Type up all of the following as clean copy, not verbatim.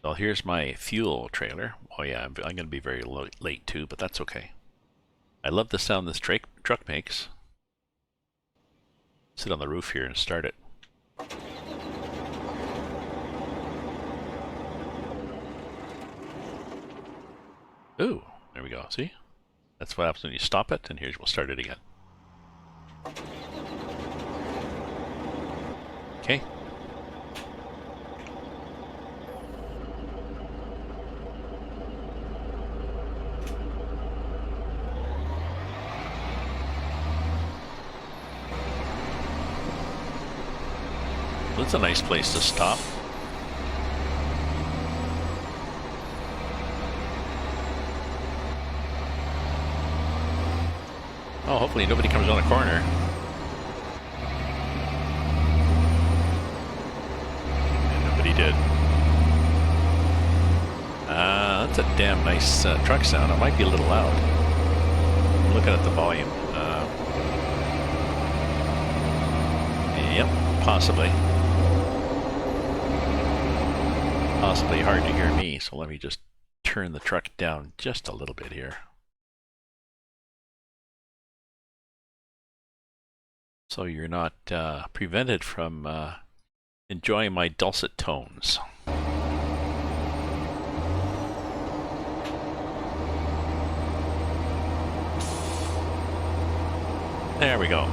Well, here's my fuel trailer. Oh yeah, I'm going to be very late too, but that's okay. I love the sound this truck makes. Sit on the roof here and start it. Ooh, there we go. See? That's what happens when you stop it, and we'll start it again. Okay. That's a nice place to stop. Oh, hopefully nobody comes on a corner. And nobody did. That's a damn nice truck sound. It might be a little loud. I'm looking at the volume. Yep, possibly. Possibly hard to hear me, so let me just turn the truck down just a little bit here. So you're not prevented from enjoying my dulcet tones. There we go.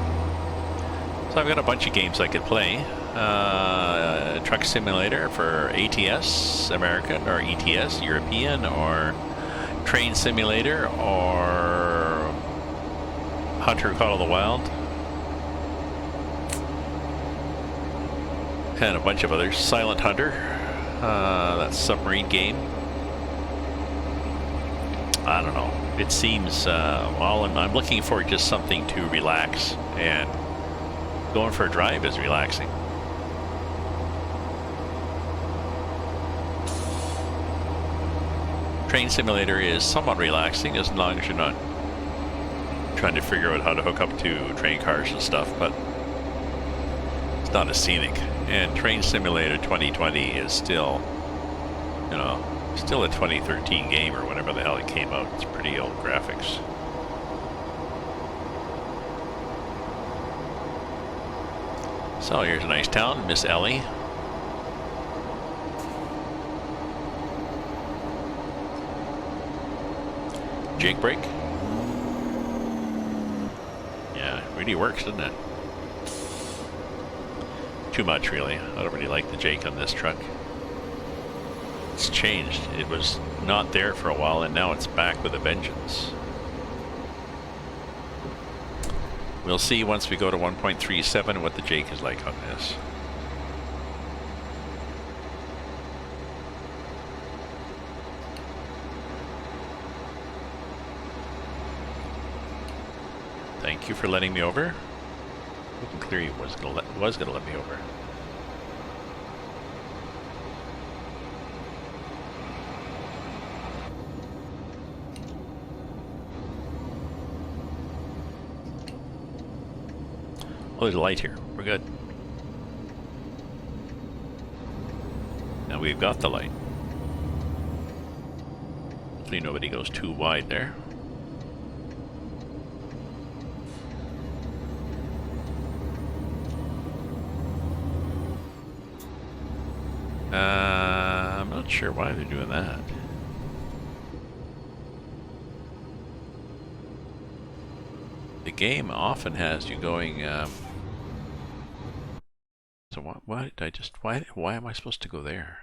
So I've got a bunch of games I could play. Truck Simulator for ATS, American, or ETS, European, or Train Simulator, or Hunter Call of the Wild. And a bunch of others. Silent Hunter, that submarine game. I don't know. It seems, well, I'm looking for just something to relax, and going for a drive is relaxing. Train Simulator is somewhat relaxing as long as you're not trying to figure out how to hook up to train cars and stuff, but it's not as scenic. And Train Simulator 2020 is still, you know, still a 2013 game or whenever the hell it came out. It's pretty old graphics. So here's a nice town, Miss Ellie. Jake brake. Yeah, it really works, doesn't it? Too much, really. I don't really like the Jake on this truck. It's changed. It was not there for a while, and now it's back with a vengeance. We'll see once we go to 1.37 what the Jake is like on this. Thank you for letting me over. Wasn't clear he was gonna let me over. Oh, there's a light here. We're good. Now we've got the light. Hopefully nobody goes too wide there. I'm not sure why they're doing that. The game often has you going, so why did I just, why am I supposed to go there?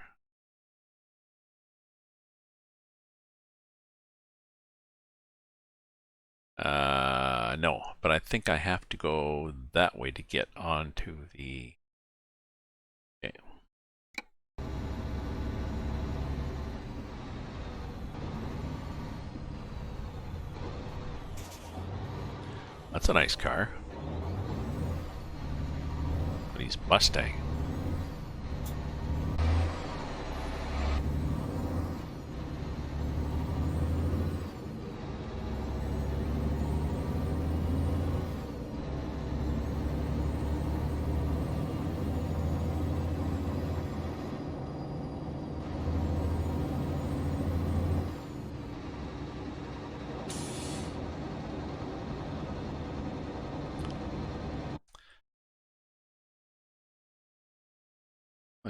No, but I think I have to go that way to get onto the, okay. That's a nice car. But he's Mustang.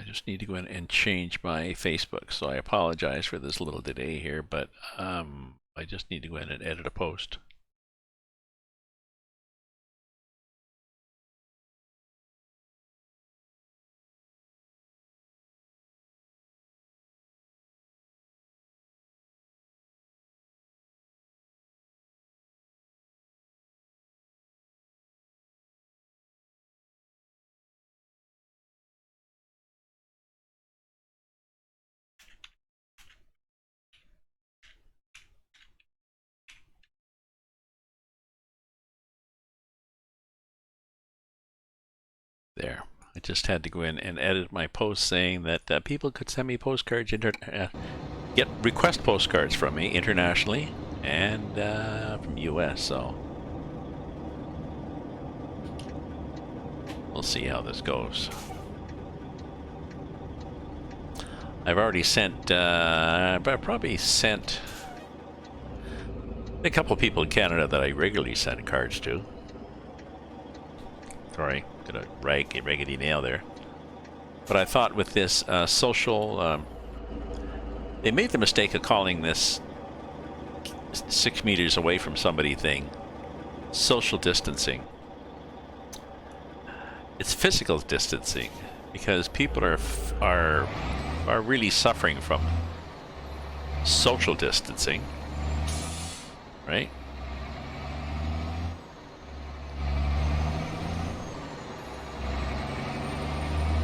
I just need to go in and change my Facebook. So I apologize for this little delay here, but I just need to go in and edit a post. There. I just had to go in and edit my post saying that people could send me postcards, get request postcards from me internationally and from US. So we'll see how this goes. I've already sent, I've probably sent a couple of people in Canada that I regularly send cards to. Sorry, got a raggedy nail there. But I thought with this social, they made the mistake of calling this 6 meters away from somebody thing social distancing. It's physical distancing because people are really suffering from social distancing, right?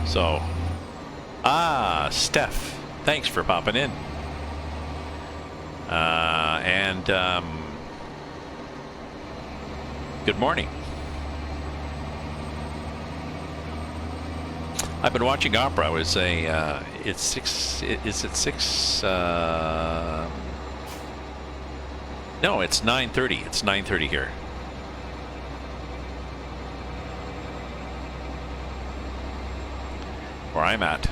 So, Steph, thanks for popping in. Good morning. I've been watching opera. I would say it's 6. Is it 6? No, it's 9:30. It's 9:30 here. Where I'm at.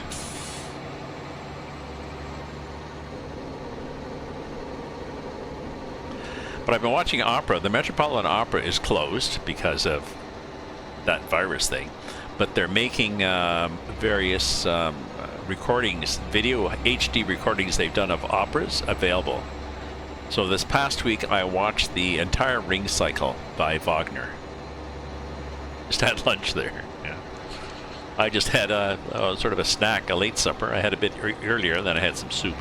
But I've been watching opera. The Metropolitan Opera is closed because of that virus thing. But they're making various recordings, video HD recordings they've done of operas available. So this past week I watched the entire Ring Cycle by Wagner. Just had lunch there. Yeah. I just had a sort of a snack, a late supper. I had a bit earlier, then I had some soup.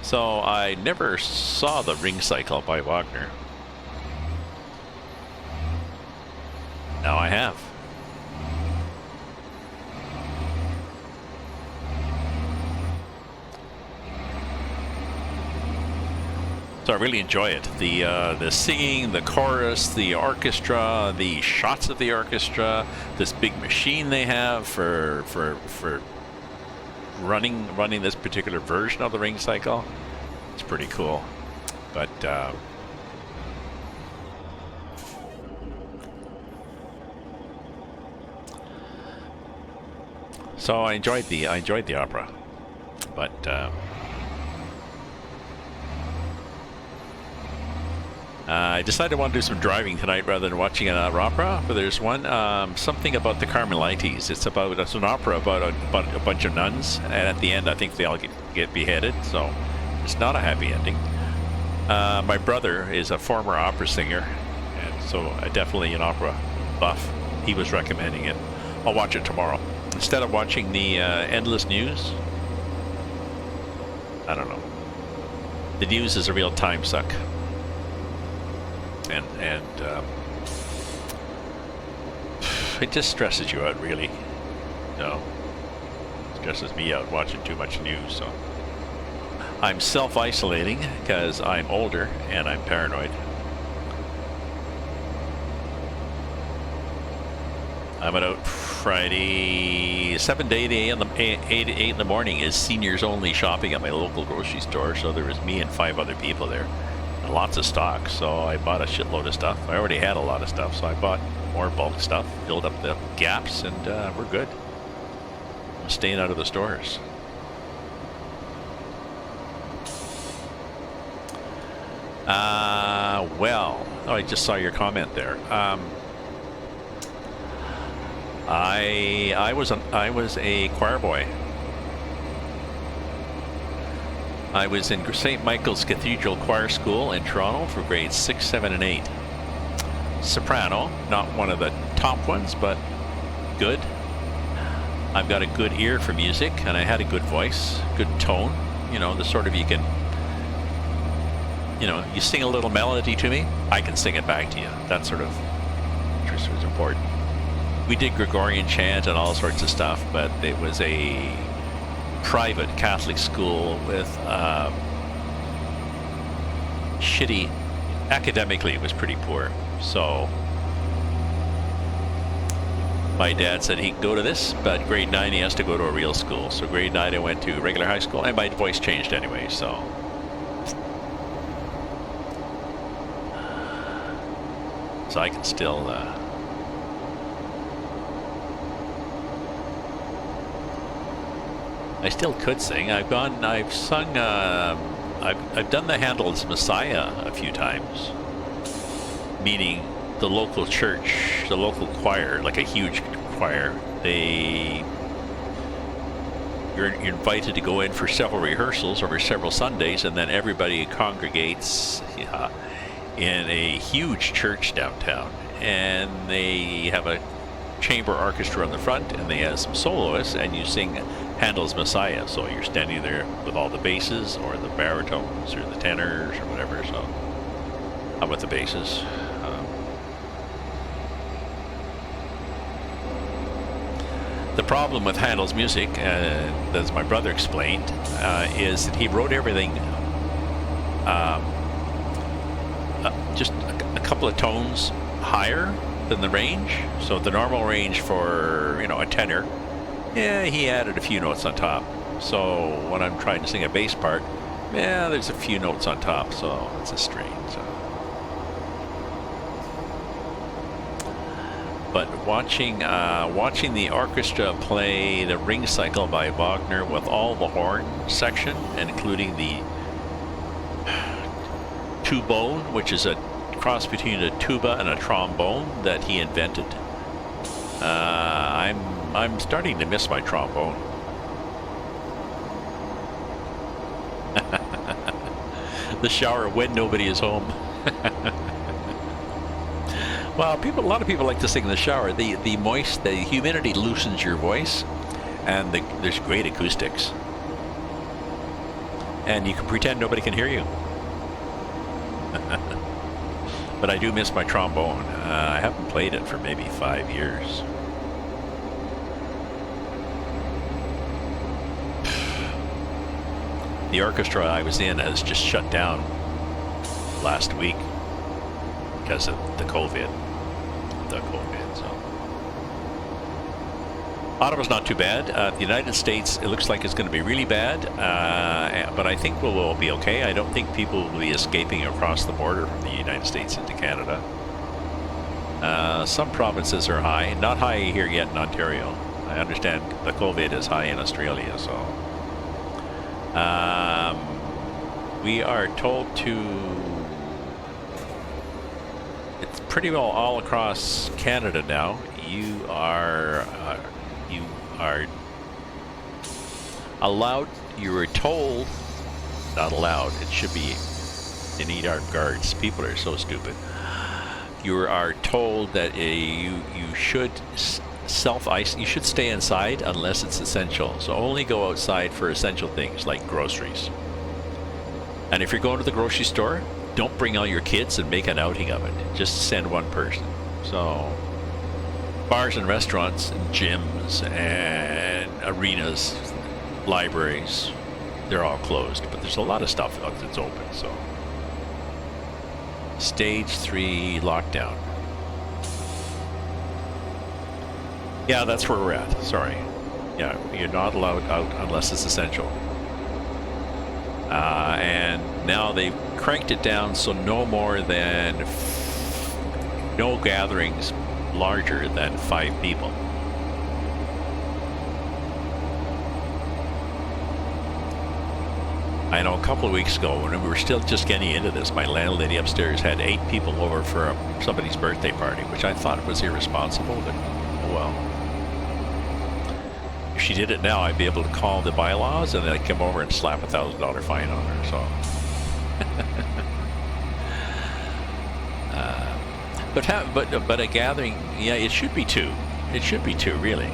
So I never saw the Ring Cycle by Wagner. Now I have. So I really enjoy it. The singing, the chorus, the orchestra, the shots of the orchestra, this big machine they have for running this particular version of the Ring Cycle. It's pretty cool. But so I enjoyed the opera, but I decided I want to do some driving tonight rather than watching an opera. But there's one something about the Carmelites. It's an opera about a bunch of nuns, and at the end I think they all get beheaded. So it's not a happy ending. My brother is a former opera singer, and so definitely an opera buff. He was recommending it. I'll watch it tomorrow instead of watching the endless news. I don't know. The news is a real time suck. And it just stresses you out, really. It stresses me out watching too much news. So I'm self-isolating because I'm older and I'm paranoid. I'm out Friday, 7 to 8 a.m. 8 in the morning is seniors only shopping at my local grocery store. So there was me and 5 other people there. Lots of stock, so I bought a shitload of stuff. I already had a lot of stuff, so I bought more bulk stuff, filled up the gaps, and we're good. I'm staying out of the stores. I just saw your comment there. I was a choir boy. I was in St. Michael's Cathedral Choir School in Toronto for grades 6, 7, and 8. Soprano, not one of the top ones, but good. I've got a good ear for music, and I had a good voice, good tone. You know, the sort of you can, you know, you sing a little melody to me, I can sing it back to you. That sort of interest was important. We did Gregorian chant and all sorts of stuff, but it was a private Catholic school with shitty, academically it was pretty poor. So my dad said he can go to this, but grade 9 he has to go to a real school. So grade 9 I went to regular high school, and my voice changed anyway, so. So I can still I still could sing. I've sung, I've done the Handel's Messiah a few times, meaning the local church, the local choir, like a huge choir, you're invited to go in for several rehearsals over several Sundays, and then everybody congregates in a huge church downtown, and they have a chamber orchestra on the front, and they have some soloists, and you sing Handel's Messiah. So you're standing there with all the basses or the baritones or the tenors or whatever. So how about the basses? The problem with Handel's music, as my brother explained, is that he wrote everything just a couple of tones higher than the range. So the normal range for, you know, a tenor, yeah, he added a few notes on top. So when I'm trying to sing a bass part, yeah, there's a few notes on top, so it's a strain. So. But watching the orchestra play the Ring Cycle by Wagner with all the horn section, and including the tubone, which is a cross between a tuba and a trombone that he invented. I'm starting to miss my trombone. The shower when nobody is home. Well, a lot of people like to sing in the shower. The humidity loosens your voice, and there's great acoustics. And you can pretend nobody can hear you. But I do miss my trombone. I haven't played it for maybe 5 years. The orchestra I was in has just shut down last week because of the COVID. So Ottawa's not too bad. The United States, it looks like it's going to be really bad, but I think we'll be okay. I don't think people will be escaping across the border from the United States into Canada. Some provinces are high, not high here yet in Ontario. I understand the COVID is high in Australia, so we are told to. It's pretty well all across Canada now. You are allowed. You were told, not allowed. It should be. They need armed guards. People are so stupid. You are told that you should self-isolate. You should stay inside unless it's essential. So only go outside for essential things like groceries. And if you're going to the grocery store, don't bring all your kids and make an outing of it. Just send one person. So bars and restaurants and gyms and arenas, libraries, they're all closed. But there's a lot of stuff that's open. So Stage 3 lockdown. Yeah, that's where we're at. Sorry. Yeah, you're not allowed out unless it's essential. And now they've cranked it down, so no more than no gatherings larger than 5 people. I know a couple of weeks ago, when we were still just getting into this, my landlady upstairs had 8 people over for somebody's birthday party, which I thought was irresponsible, but oh well. if she did it now, I'd be able to call the bylaws and then I'd come over and slap $1,000 fine on her. So, but a gathering, yeah, it should be two. It should be two, really.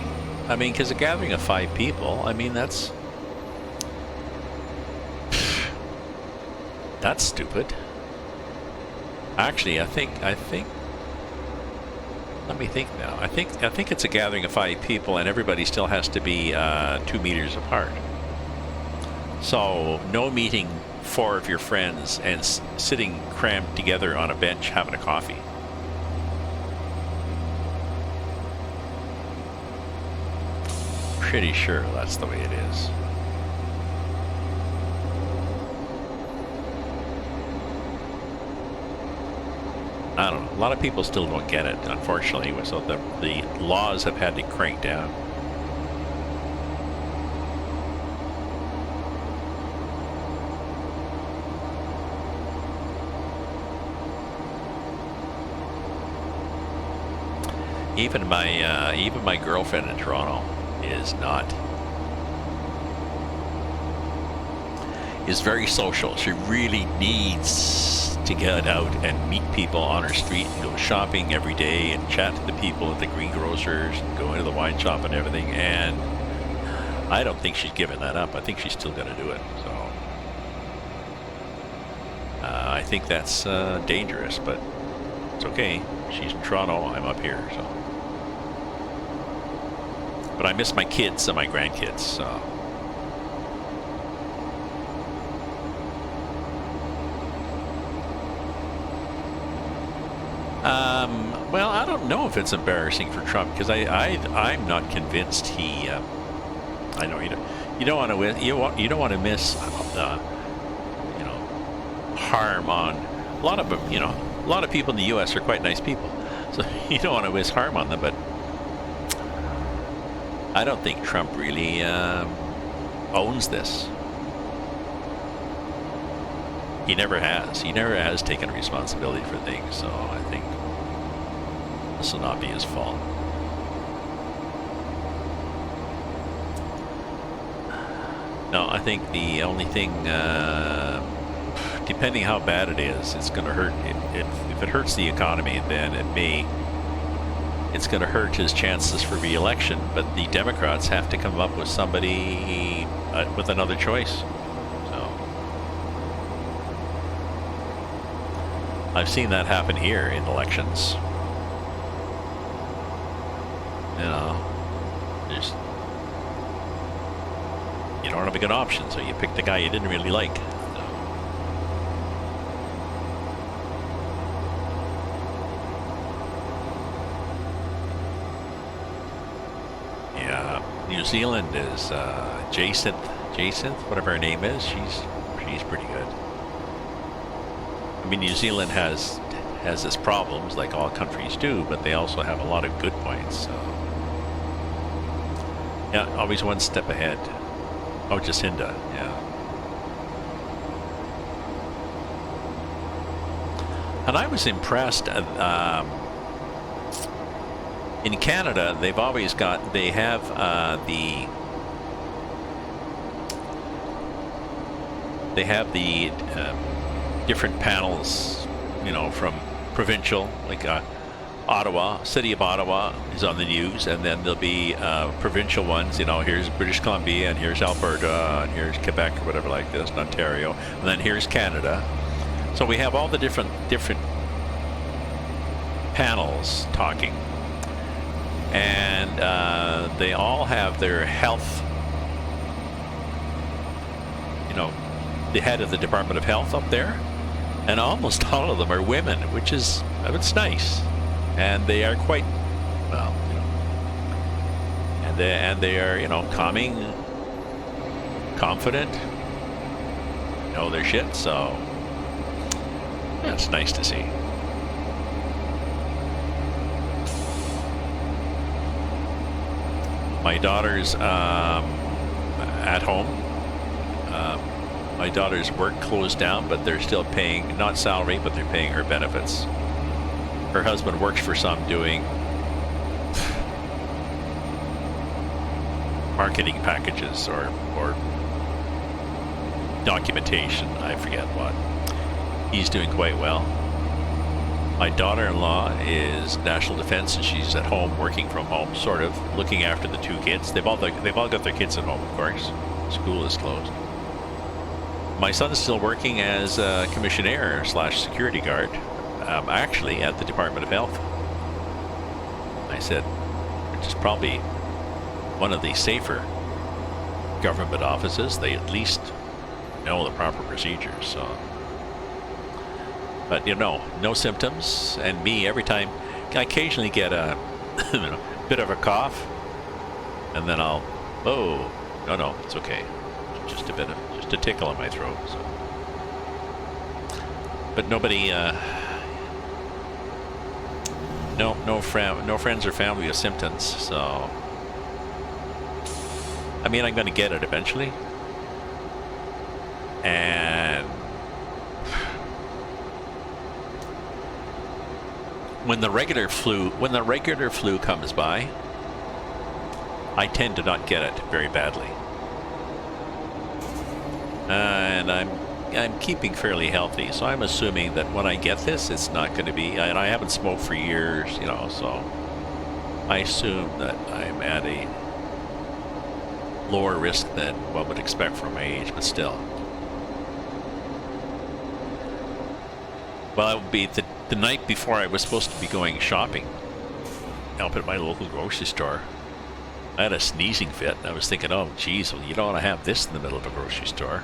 I mean, because a gathering of 5 people, I mean, that's stupid. Actually, I think. Let me think now. I think it's a gathering of 5 people, and everybody still has to be 2 meters apart. So no meeting 4 of your friends and sitting crammed together on a bench having a coffee. Pretty sure that's the way it is. I don't know. A lot of people still don't get it, unfortunately. So the laws have had to crank down. Even my girlfriend in Toronto is very social. She really needs to get out and meet people on her street and go shopping every day and chat to the people at the greengrocers and go into the wine shop and everything. And I don't think she's given that up. I think she's still going to do it. So I think that's dangerous, but it's okay. She's in Toronto. I'm up here. So, but I miss my kids and my grandkids. So. Well, I don't know if it's embarrassing for Trump, because I'm not convinced he. I know you don't want to miss harm on a lot of a lot of people in the U.S. are quite nice people, so you don't want to wish harm on them. But I don't think Trump really owns this. He never has. He never has taken responsibility for things. So I think this will not be his fault. No, I think the only thing, depending how bad it is, it's going to hurt. If it hurts the economy, then it's going to hurt his chances for re-election. But the Democrats have to come up with somebody with another choice. I've seen that happen here in elections. You don't have a good option, so you pick the guy you didn't really like. Yeah, New Zealand is Jacinth, whatever her name is. She's pretty good. I mean, New Zealand has its problems, like all countries do, but they also have a lot of good points. So. Yeah, always one step ahead. Oh, Jacinda, yeah. And I was impressed. In Canada, they have the different panels, from provincial, like Ottawa, City of Ottawa is on the news, and then there'll be provincial ones, here's British Columbia, and here's Alberta, and here's Quebec, or whatever like this, and Ontario, and then here's Canada. So we have all the different panels talking, and they all have their health, the head of the Department of Health up there. And almost all of them are women, which is, it's nice. And they are quite, well, and they are, calming, confident, know their shit. So yeah, it's nice to see. My daughter's at home. My daughter's work closed down, but they're still paying, not salary, but they're paying her benefits. Her husband works for some doing marketing packages or documentation. I forget what. He's doing quite well. My daughter-in-law is national defense, and she's at home working from home, sort of looking after the 2 kids. They've all got their kids at home, of course. School is closed. My son's still working as a commissionaire / security guard, actually at the Department of Health. I said, which is probably one of the safer government offices. They at least know the proper procedures. So, but no symptoms. And me, every time I occasionally get a bit of a cough, and then no, it's okay. Just a tickle in my throat. So. But nobody, no friends or family with symptoms. So, I mean, I'm going to get it eventually. And when the regular flu comes by, I tend to not get it very badly. And I'm keeping fairly healthy, so I'm assuming that when I get this, it's not going to be. And I haven't smoked for years, so I assume that I'm at a lower risk than one would expect from my age, but still. Well, it would be the night before I was supposed to be going shopping up at my local grocery store. I had a sneezing fit. I was thinking, oh, geez, well, you don't want to have this in the middle of a grocery store.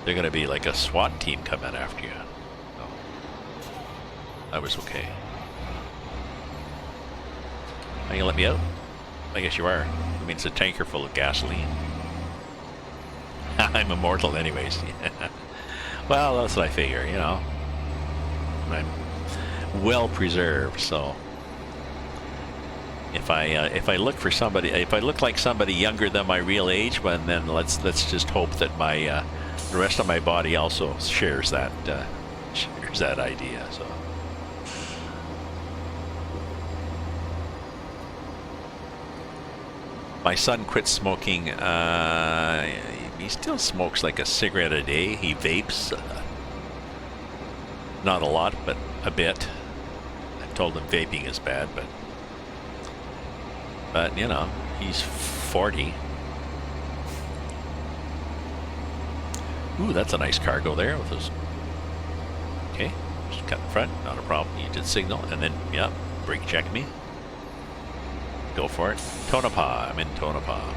They're going to be like a SWAT team coming after you. So, I was okay. Are you going to let me out? I guess you are. I mean, it's a tanker full of gasoline. I'm immortal anyways. Well, that's what I figure, I'm well preserved, so if I look like somebody younger than my real age, well, then let's just hope that my the rest of my body also shares that idea. So my son quit smoking. He still smokes like a cigarette a day. He vapes, not a lot, but a bit. I told him vaping is bad, but he's 40. Ooh, that's a nice cargo there with those. Okay, just cut in front, not a problem. You did signal, and then, brake check me. Go for it. Tonopah, I'm in Tonopah.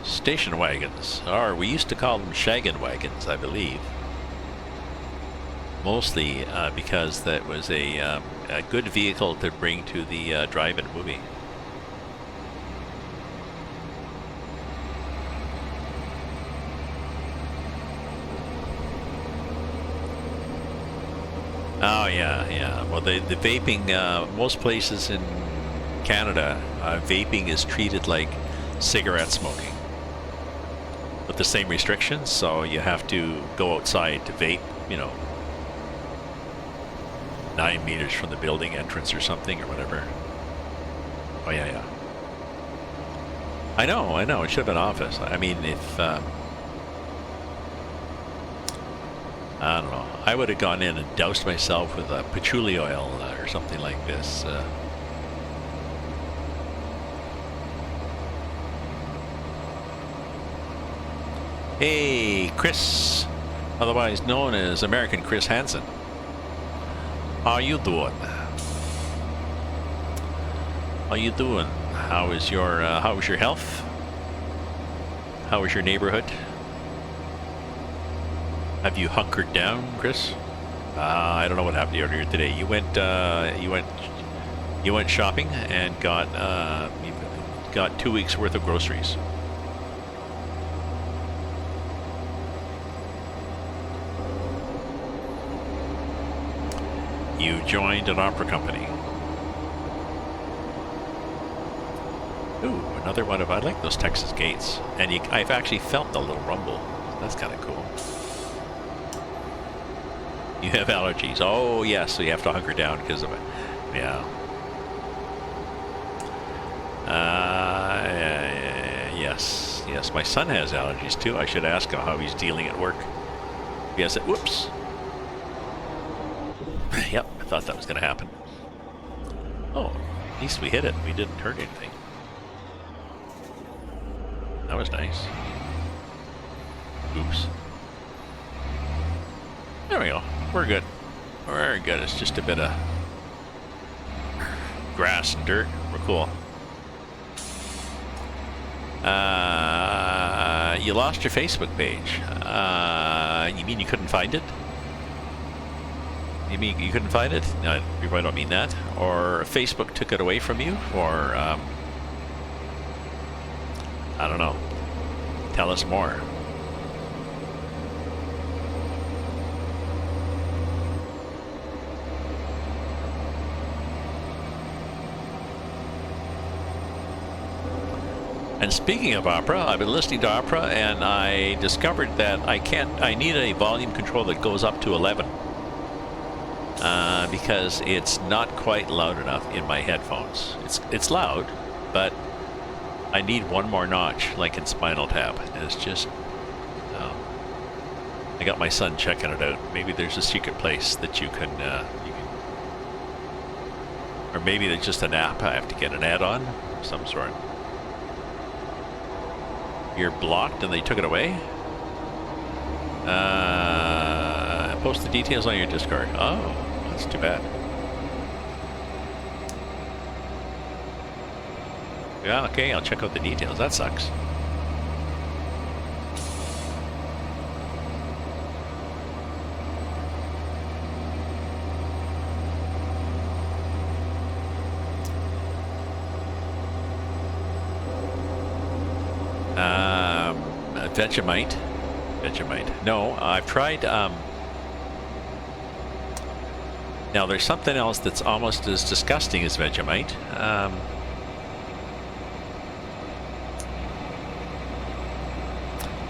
Station wagons, or we used to call them shaggin' wagons, I believe. Mostly because that was a good vehicle to bring to the drive-in movie. Oh yeah. Well, the vaping, most places in Canada, vaping is treated like cigarette smoking, with the same restrictions. So you have to go outside to vape, 9 meters from the building entrance or something, or whatever. Oh yeah. I know. It should have been office. I mean, if I don't know, I would have gone in and doused myself with patchouli oil or something like this. Hey, Chris, otherwise known as American Chris Hansen. How you doing? How you doing? How is your health? How is your neighborhood? Have you hunkered down, Chris? I don't know what happened to you earlier today. You went shopping and got 2 weeks worth of groceries. You joined an opera company. Ooh, another one of, I like those Texas gates. And I've actually felt the little rumble. That's kind of cool. You have allergies. Oh, yes, so you have to hunker down because of it. Yeah. Yes. Yes, my son has allergies too. I should ask him how he's dealing at work. Yes, whoops. Yep, I thought that was going to happen. Oh, at least we hit it. We didn't hurt anything. That was nice. Oops. There we go. We're good. We're good. It's just a bit of grass and dirt. We're cool. You lost your Facebook page. You mean you couldn't find it? You mean you couldn't find it? No, you probably don't mean that. Or Facebook took it away from you? Or, I don't know. Tell us more. And speaking of opera, I've been listening to opera and I discovered that I need a volume control that goes up to 11. Because it's not quite loud enough in my headphones. It's loud, but I need one more notch, like in Spinal Tap. And it's just, I got my son checking it out. Maybe there's a secret place that you can, or maybe there's just an app I have to get an add-on of some sort. You're blocked and they took it away? Post the details on your Discord. Oh, that's too bad. Yeah, okay, I'll check out the details. That sucks. Vegemite. No, I've tried. Now there's something else that's almost as disgusting as Vegemite.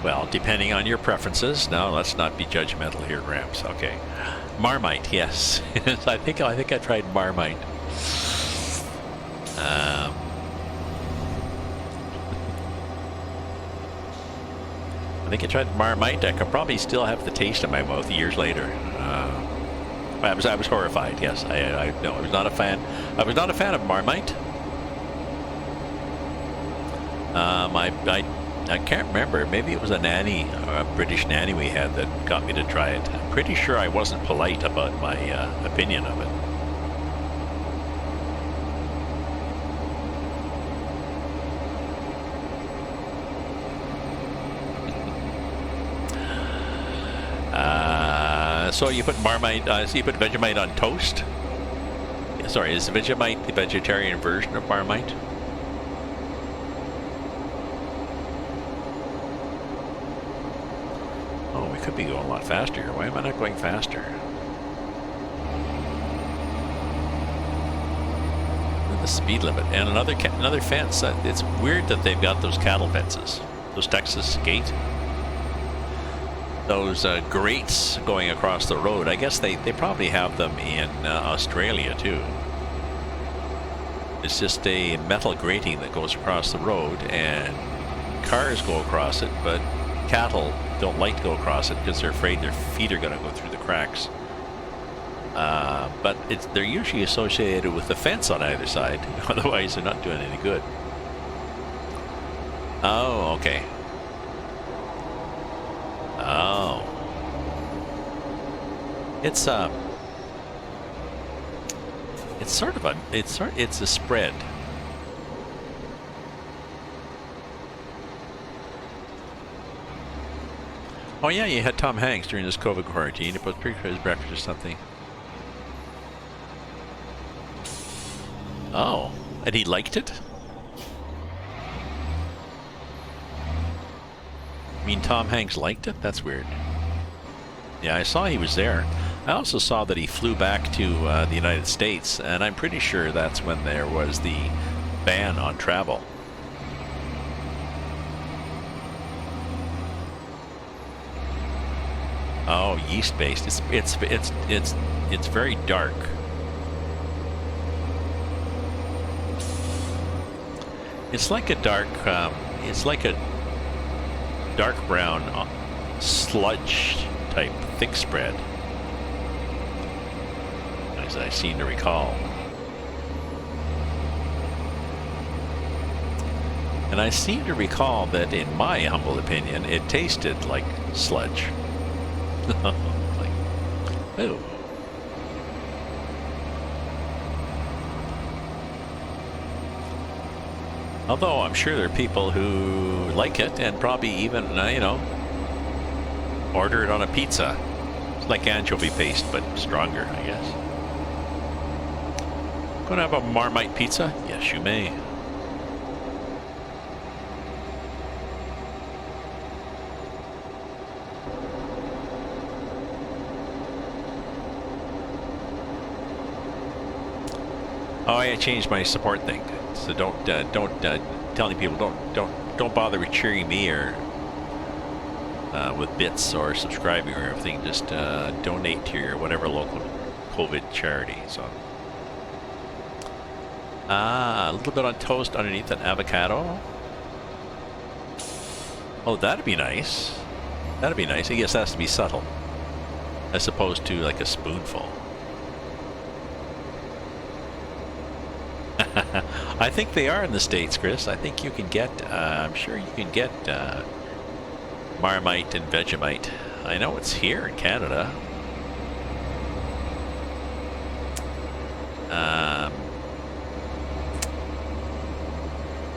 Well, depending on your preferences. No, let's not be judgmental here, Gramps. Okay, Marmite. Yes, I think I tried Marmite. I think I tried Marmite. I could probably still have the taste in my mouth years later. I was horrified. Yes, I was not a fan. I was not a fan of Marmite. I can't remember. Maybe it was a nanny, a British nanny we had that got me to try it. I'm pretty sure I wasn't polite about my opinion of it. So you put Marmite, so you put Vegemite on toast? Yeah, sorry, is Vegemite the vegetarian version of Marmite? Oh, we could be going a lot faster here. Why am I not going faster? The speed limit. And another fence. It's weird that they've got those cattle fences. Those Texas gate. Those grates going across the road. I guess they probably have them in Australia too. It's just a metal grating that goes across the road and cars go across it, but cattle don't like to go across it because they're afraid their feet are going to go through the cracks. But they're usually associated with the fence on either side. Otherwise they're not doing any good. Oh, okay. Oh, it's a spread. Oh yeah, you had Tom Hanks during this COVID quarantine. It was pretty for his breakfast or something. Oh, and he liked it? I mean, Tom Hanks liked it? That's weird. Yeah, I saw he was there. I also saw that he flew back to the United States, and I'm pretty sure that's when there was the ban on travel. Oh, yeast-based. It's very dark. It's like a dark. It's like a dark brown sludge type thick spread, as I seem to recall. And I seem to recall that, in my humble opinion, it tasted like sludge. Like, ooh. Although I'm sure there are people who like it and probably even, order it on a pizza. It's like anchovy paste, but stronger, I guess. Gonna have a Marmite pizza? Yes, you may. Oh, I changed my support thing, so don't telling people don't bother with cheering me or with bits or subscribing or everything. Just donate to your whatever local COVID charity. So, a little bit on toast underneath an avocado. Oh, that'd be nice. That'd be nice. I guess that has to be subtle, as opposed to like a spoonful. I think they are in the States, Chris. I think you can get, I'm sure you can get Marmite and Vegemite. I know it's here in Canada.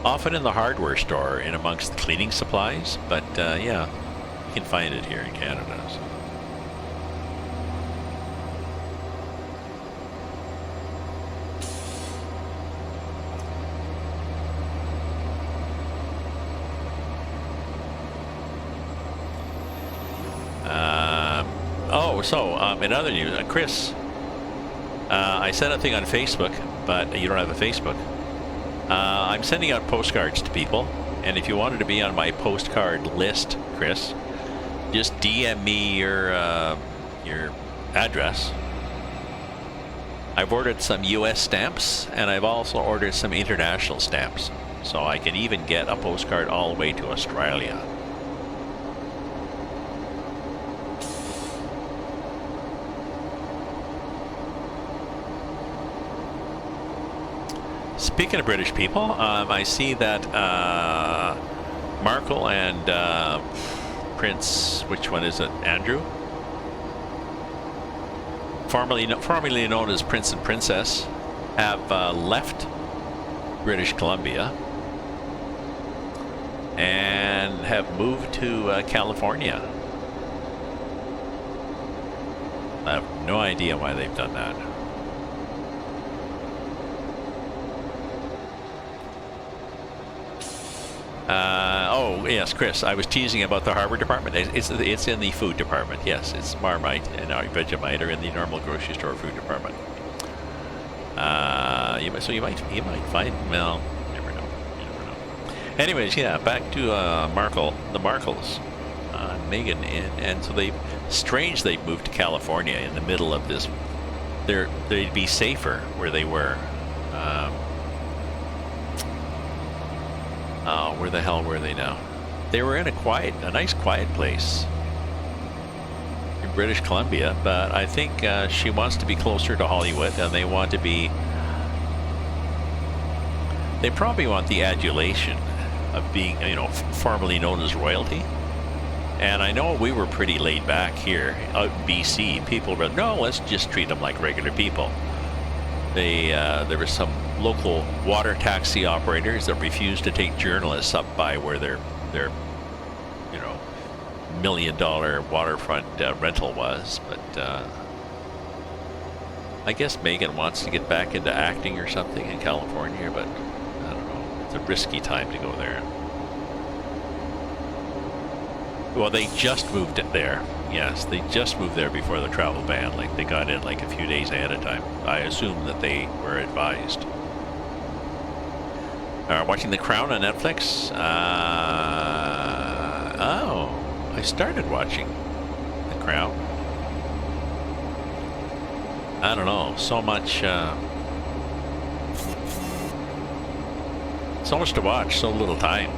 Often in the hardware store and amongst the cleaning supplies, but yeah, you can find it here in Canada. So. In other news, Chris, I sent a thing on Facebook, but you don't have a Facebook. I'm sending out postcards to people, and if you wanted to be on my postcard list, Chris, just DM me your address. I've ordered some U.S. stamps, and I've also ordered some international stamps, so I can even get a postcard all the way to Australia. Speaking of British people, I see that Markle and Prince, which one is it? Andrew? Formerly known as Prince and Princess, have left British Columbia and have moved to California. I have no idea why they've done that. Oh yes, Chris, I was teasing about the harbor department. It's in the food department. Yes, it's Marmite and Vegemite are in the normal grocery store food department. You might find, well, you never know. Anyways, yeah, back to the Markles, Meghan, and so they've moved to California in the middle of this. They'd be safer where they were. Oh, where the hell were they now? They were in a nice quiet place in British Columbia, but I think she wants to be closer to Hollywood, and they want to be. They probably want the adulation of being, formerly known as royalty. And I know we were pretty laid back here out in BC. People were, no, let's just treat them like regular people. There were some local water taxi operators that refused to take journalists up by where their $1 million waterfront rental was. But I guess Meghan wants to get back into acting or something in California, but I don't know. It's a risky time to go there. Well, they just moved it there. Yes, they just moved there before the travel ban. Like, they got in like a few days ahead of time. I assume that they were advised. Watching The Crown on Netflix. I started watching The Crown. I don't know, so much to watch, so little time.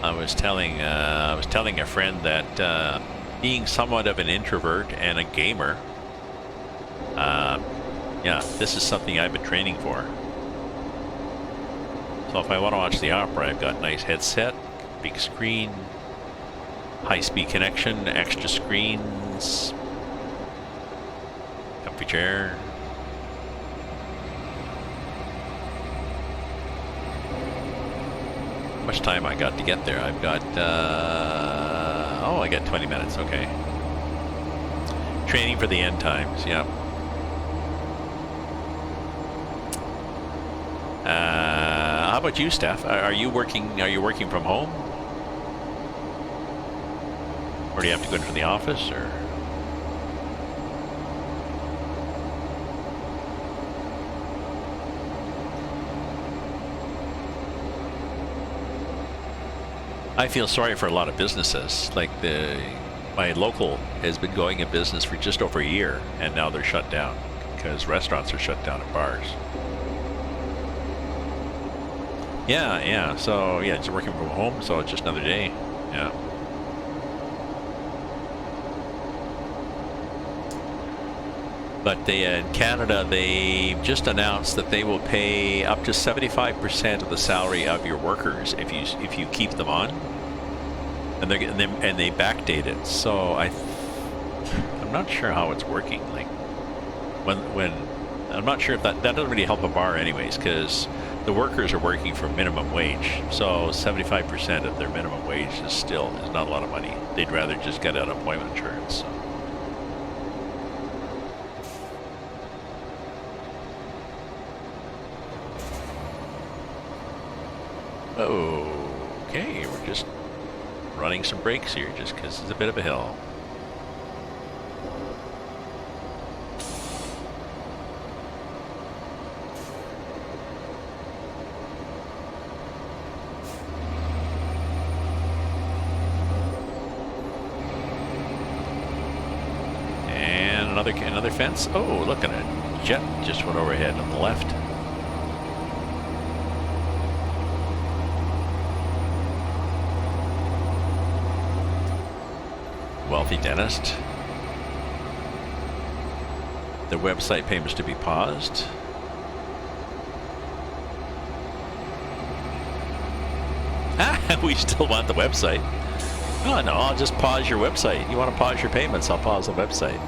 I was telling a friend that being somewhat of an introvert and a gamer, yeah, this is something I've been training for. So if I want to watch the opera, I've got nice headset, big screen, high-speed connection, extra screens, comfy chair. How much time I got to get there? I've got, oh, I got 20 minutes, okay. Training for the end times, yeah. How about you, Steph? Are you working from home? Or do you have to go into the office, or? I feel sorry for a lot of businesses. Like my local has been going in business for just over a year, and now they're shut down because restaurants are shut down and bars. Yeah. So yeah, just working from home, so it's just another day. Yeah. But in Canada, they just announced that they will pay up to 75% of the salary of your workers if you keep them on, and they backdate it. So I'm not sure how it's working. Like when I'm not sure if that doesn't really help a bar anyways, because the workers are working for minimum wage. So 75% of their minimum wage is not a lot of money. They'd rather just get unemployment insurance. So. Okay, we're just running some brakes here just because it's a bit of a hill. And another fence. Oh, look at a jet just went overhead on the left. Wealthy dentist. The website payments to be paused. We still want the website. Oh no, I'll just pause your website. You want to pause your payments, I'll pause the website.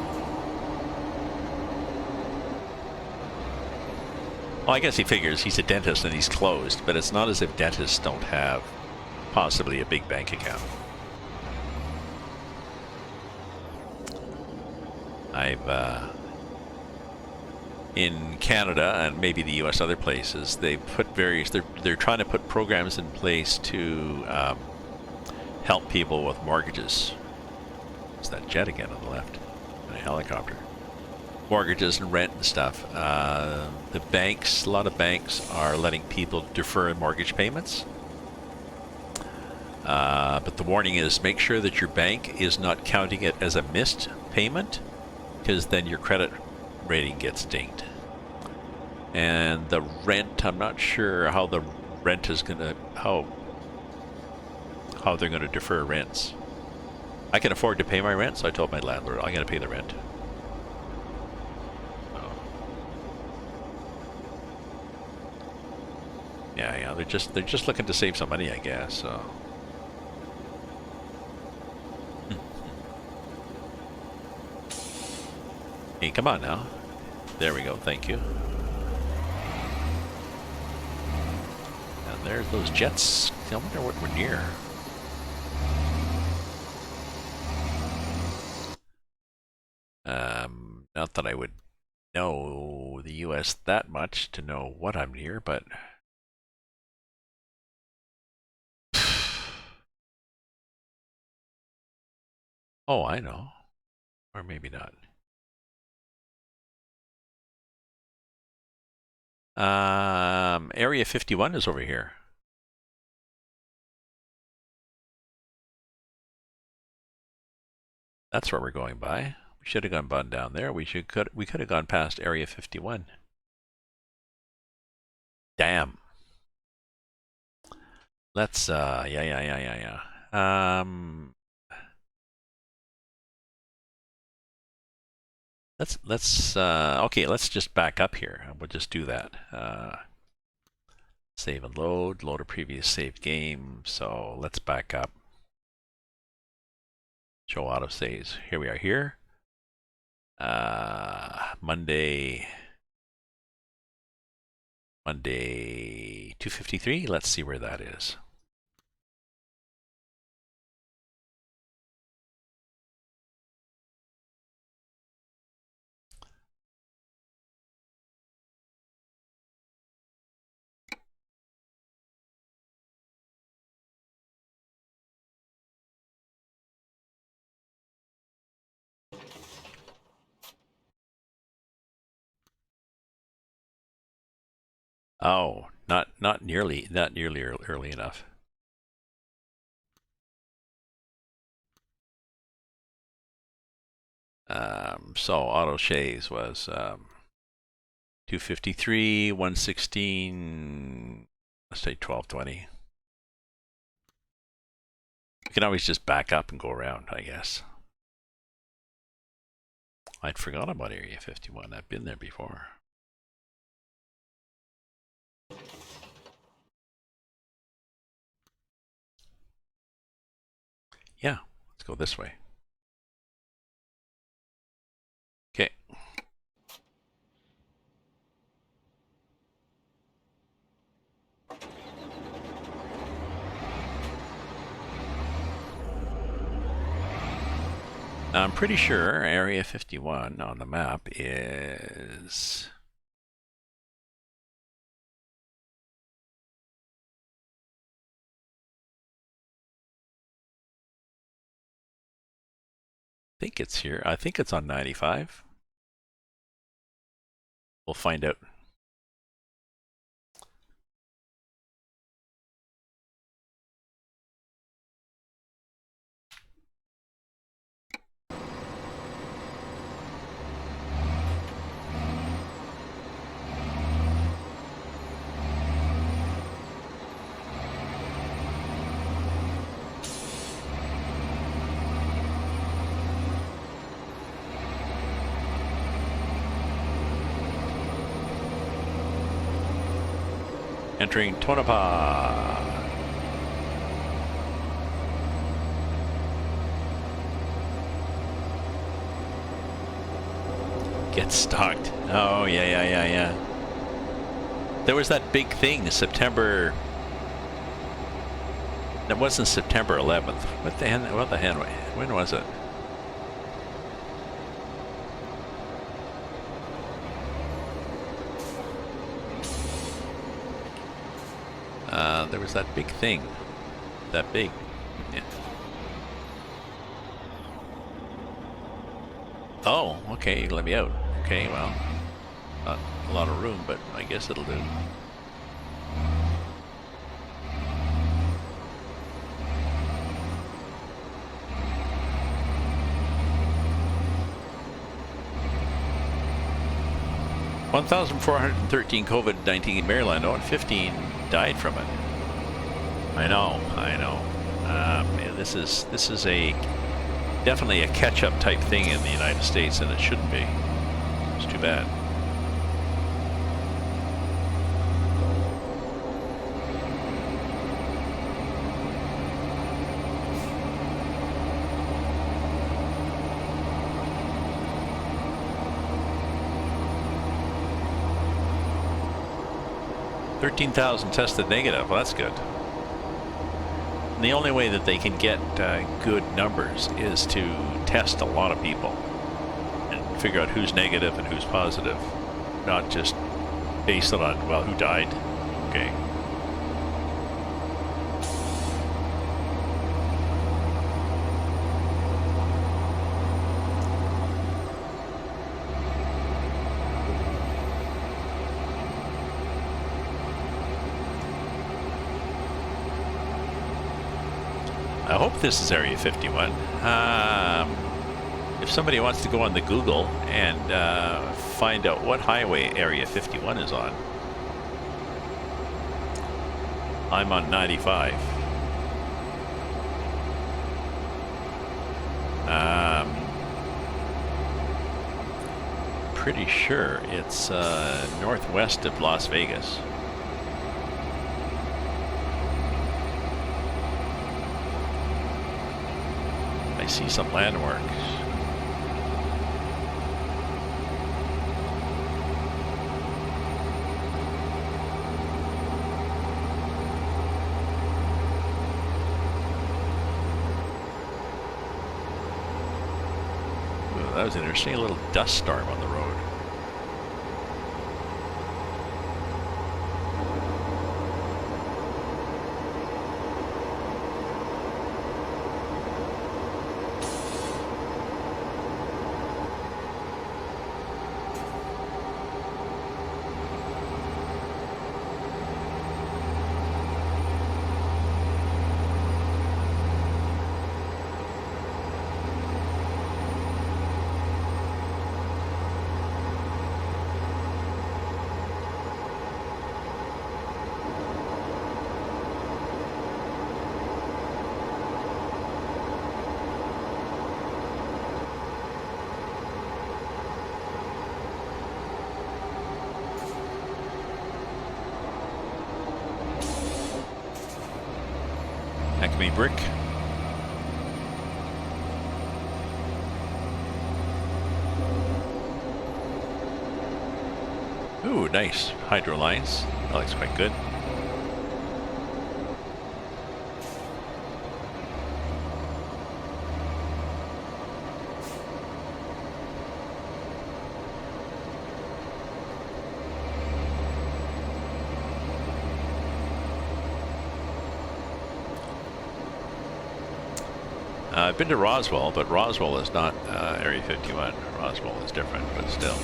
Well, I guess he figures he's a dentist and he's closed, but it's not as if dentists don't have possibly a big bank account. In Canada and maybe the U.S. other places, they put they're trying to put programs in place to help people with mortgages. It's that jet again on the left, and a helicopter. Mortgages and rent and stuff. The banks, a lot of banks are letting people defer mortgage payments. But the warning is, make sure that your bank is not counting it as a missed payment, because then your credit rating gets dinged. And the rent, I'm not sure how the rent is gonna, how they're gonna defer rents. I can afford to pay my rent, so I told my landlord I'm gonna pay the rent. Yeah, they're just looking to save some money, I guess. So. Hey, come on now. There we go. Thank you. And there's those jets. I wonder what we're near. Not that I would know the U.S. that much to know what I'm near, but. Oh, I know. Or maybe not. Area 51 is over here. That's where we're going by. We should have gone down there. We could have gone past Area 51. Damn. Let's yeah. Okay, let's just back up here. We'll just do that. Save and load a previous saved game. So let's back up. Show autosaves. Here we are here. Monday 253. Let's see where that is. Oh, not nearly early enough. So auto shaves was 253, 116. Let's say 1220. We can always just back up and go around, I guess. I'd forgot about Area 51. I've been there before. Yeah, let's go this way. Okay. Now, I'm pretty sure Area 51 on the map is... I think it's here. I think it's on 95. We'll find out. Entering Tonopah. Get stalked. Oh, yeah. There was that big thing, September... That wasn't September 11th. What the hell? When was it? There was that big thing. That big. Yeah. Oh, okay, let me out. Okay, well, not a lot of room, but I guess it'll do. $1,413 COVID-19 in Maryland. Oh, and 15 died from it. I know. This is definitely a catch-up type thing in the United States, and it shouldn't be. It's too bad. $13,000 tested negative. Well, that's good. And the only way that they can get good numbers is to test a lot of people and figure out who's negative and who's positive, not just based on, well, who died. Okay. I hope this is Area 51. if somebody wants to go on the Google and find out what highway Area 51 is on, I'm on 95. Pretty sure it's northwest of Las Vegas. I see some landmarks. Ooh, that was interesting. A little dust storm on the road. Acme brick. Ooh, nice. Hydro lines. That looks quite good. I've been to Roswell, but Roswell is not Area 51. Roswell is different, but still.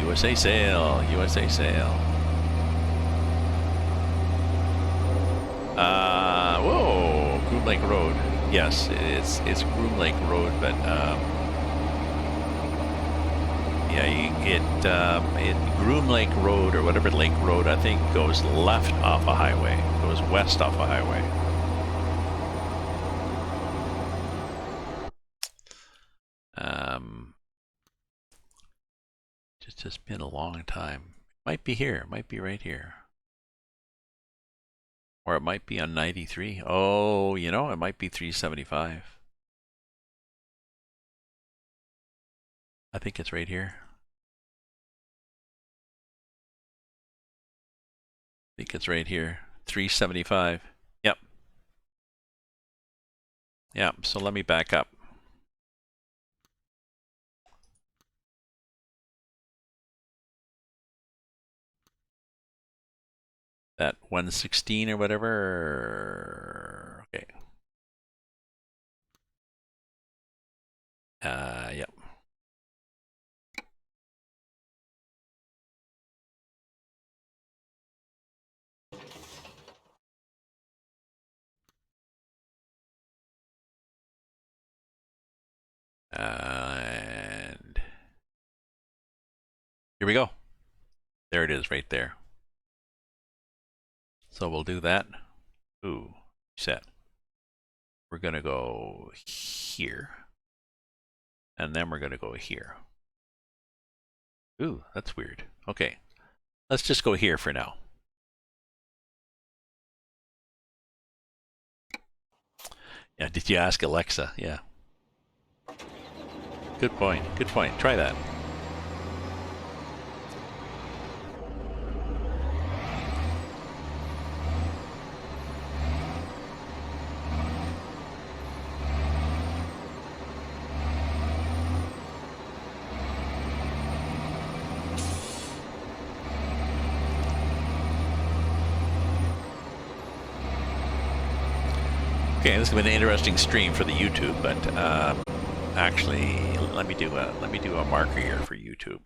USA Sail, USA Sail. Whoa, Groom Lake Road. Yes, it's Groom Lake Road, but yeah, it Groom Lake Road or whatever Lake Road I think goes left off a highway, goes west off a highway. It's just been a long time. Might be here, might be right here. Or it might be on 93. Oh, you know, it might be 375. I think it's right here. I think it's right here. 375. Yep. Yep, so let me back up. That 116 or whatever. Okay. Yep. And here we go. There it is right there. So we'll do that. Ooh, set. We're going to go here. And then we're going to go here. Ooh, that's weird. Okay. Let's just go here for now. Yeah, did you ask Alexa? Yeah. Good point. Good point. Try that. Okay, this has been an interesting stream for the YouTube, but actually, let me do a marker here for YouTube.